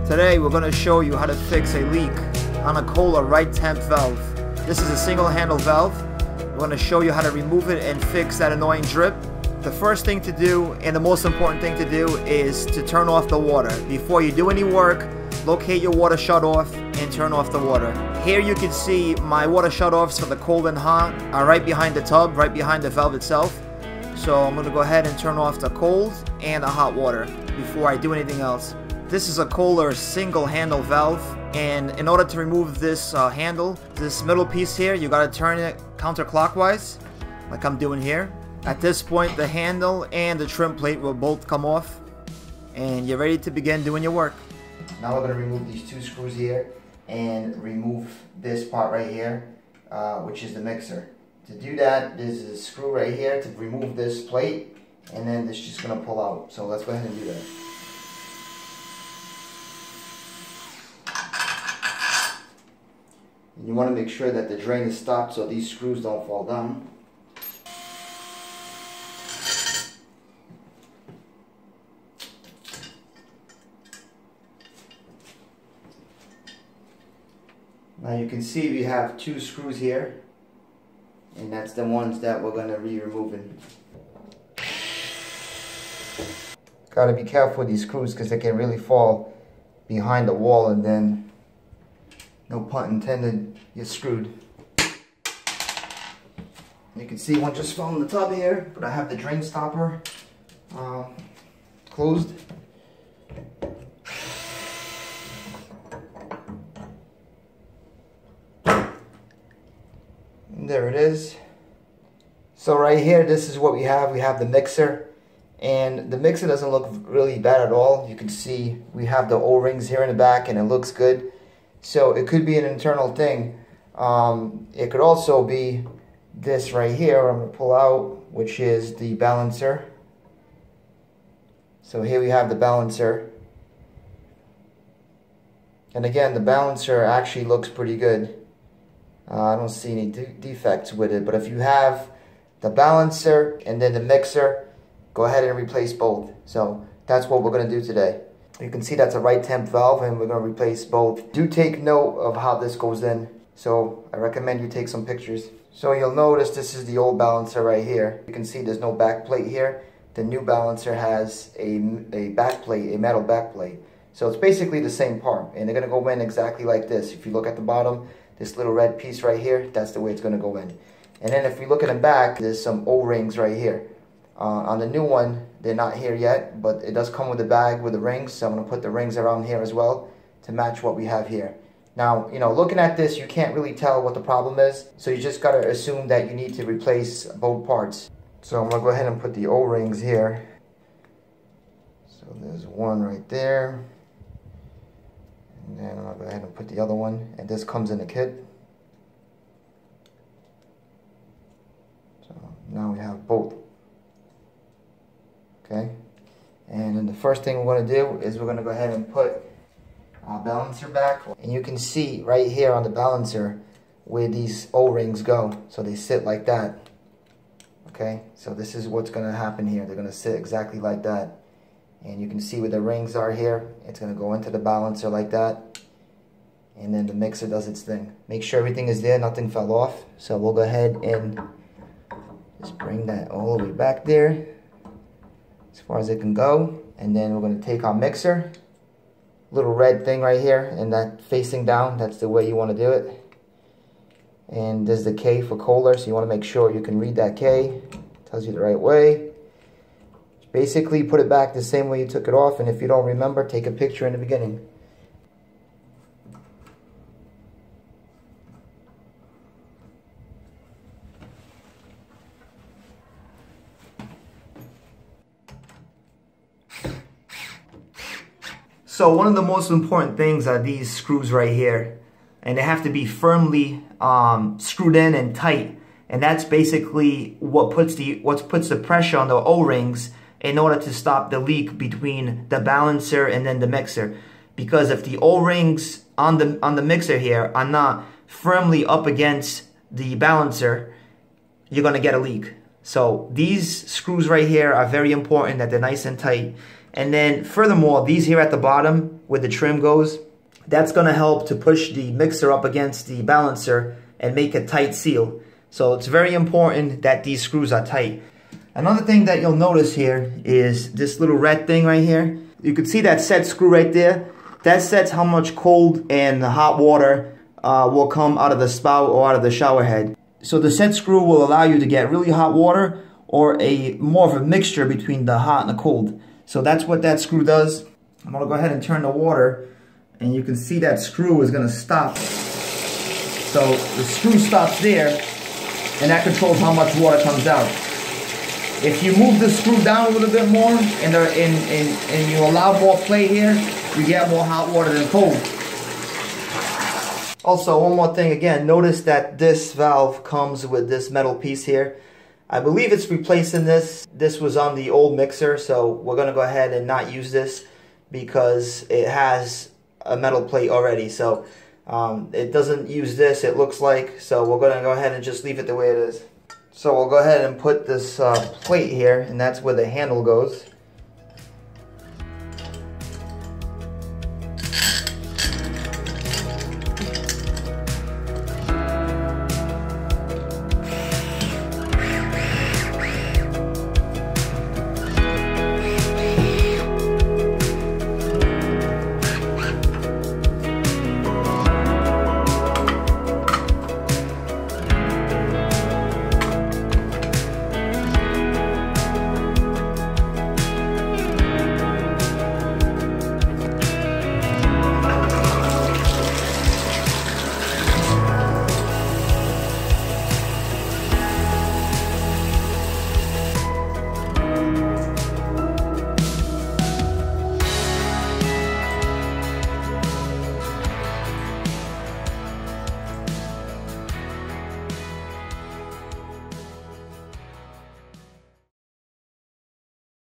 Today we're going to show you how to fix a leak on a Kohler right temp valve. This is a single handle valve. We're going to show you how to remove it and fix that annoying drip. The first thing to do and the most important thing to do is to turn off the water. Before you do any work, locate your water shutoff and turn off the water. Here you can see my water shutoffs for the cold and hot are right behind the tub, right behind the valve itself. So I'm going to go ahead and turn off the cold and the hot water before I do anything else. This is a Kohler single handle valve, and in order to remove this handle, this middle piece here, you got to turn it counterclockwise like I'm doing here. At this point, the handle and the trim plate will both come off and you're ready to begin doing your work. Now we're going to remove these two screws here and remove this part right here, which is the mixer. To do that, there's a screw right here to remove this plate, and then it's just going to pull out. So let's go ahead and do that. You want to make sure that the drain is stopped so these screws don't fall down. Now you can see we have two screws here, and that's the ones that we're going to be removing. Got to be careful with these screws because they can really fall behind the wall, and then, no pun intended, you're screwed. You can see one just fell in the tub here, but I have the drain stopper closed. And there it is. So right here, this is what we have. We have the mixer, and the mixer doesn't look really bad at all. You can see we have the O-rings here in the back, and it looks good. So it could be an internal thing. It could also be this right here I'm going to pull out, which is the balancer. So here we have the balancer. And again, the balancer actually looks pretty good. I don't see any defects with it. But if you have the balancer and then the mixer, go ahead and replace both. So that's what we're going to do today. You can see that's a right temp valve, and we're going to replace both. Do take note of how this goes in. So I recommend you take some pictures. So you'll notice this is the old balancer right here. You can see there's no back plate here. The new balancer has a back plate, a metal back plate. So it's basically the same part, and they're going to go in exactly like this. If you look at the bottom, this little red piece right here, that's the way it's going to go in. And then if we look at the back, there's some O-rings right here. On the new one, they're not here yet, but it does come with a bag with the rings, so I'm going to put the rings around here as well to match what we have here. Now, you know, looking at this, you can't really tell what the problem is, so you just got to assume that you need to replace both parts. So I'm going to go ahead and put the O-rings here. So there's one right there, and then I'm going to go ahead and put the other one, and this comes in a kit. So now we have both. Okay, and then the first thing we're going to do is we're going to go ahead and put our balancer back, and you can see right here on the balancer where these O-rings go. So they sit like that. Okay, so this is what's going to happen here. They're going to sit exactly like that, and you can see where the rings are here. It's going to go into the balancer like that, and then the mixer does its thing. Make sure everything is there, nothing fell off. So we'll go ahead and just bring that all the way back there as far as it can go, and then we're going to take our mixer, little red thing right here, and that facing down, that's the way you want to do it. And there's the K for Kohler, so you want to make sure you can read that K. Tells you the right way. Basically put it back the same way you took it off, and if you don't remember, take a picture in the beginning. So one of the most important things are these screws right here, and they have to be firmly screwed in and tight, and that's basically what puts the pressure on the O-rings in order to stop the leak between the balancer and then the mixer. Because if the O-rings on the mixer here are not firmly up against the balancer, you're gonna get a leak. So these screws right here are very important that they're nice and tight. And then furthermore, these here at the bottom where the trim goes, that's going to help to push the mixer up against the balancer and make a tight seal. So it's very important that these screws are tight. Another thing that you'll notice here is this little red thing right here. You can see that set screw right there. That sets how much cold and hot water will come out of the spout or out of the shower head. So the set screw will allow you to get really hot water or more of a mixture between the hot and the cold. So that's what that screw does. I'm going to go ahead and turn the water, and you can see that screw is going to stop. So the screw stops there, and that controls how much water comes out. If you move the screw down a little bit more and you allow more play here, you get more hot water than cold. Also, one more thing again, notice that this valve comes with this metal piece here. I believe it's replacing this. This was on the old mixer, so we're going to go ahead and not use this because it has a metal plate already. So it doesn't use this, it looks like, so we're going to go ahead and just leave it the way it is. So we'll go ahead and put this plate here, and that's where the handle goes.